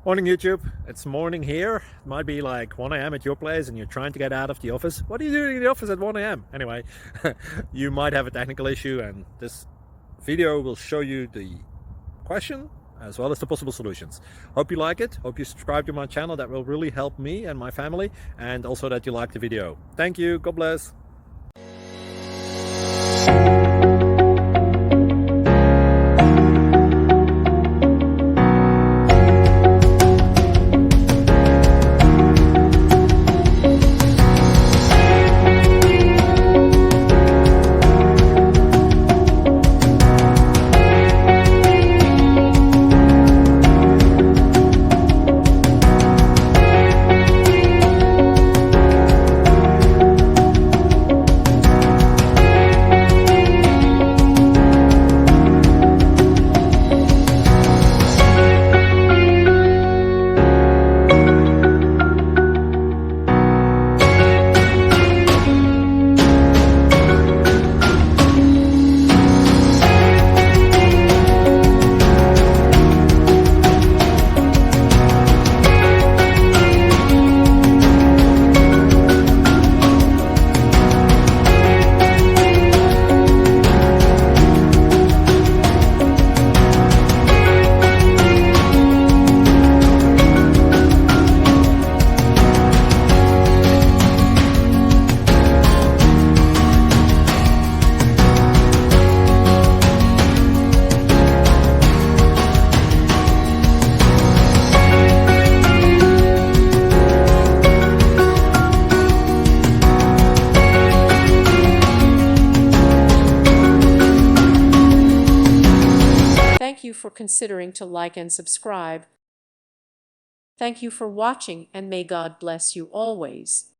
Morning YouTube, it's morning here. It might be like 1 a.m. at your place and you're trying to get out of the office. What are you doing in the office at 1 a.m.? Anyway, you might have a technical issue and this video will show you the question as well as the possible solutions. Hope you like it, hope you subscribe to my channel. That will really help me and my family, and also that you like the video. Thank you, God bless. Thank you for considering to like and subscribe. Thank you for watching, and may God bless you always.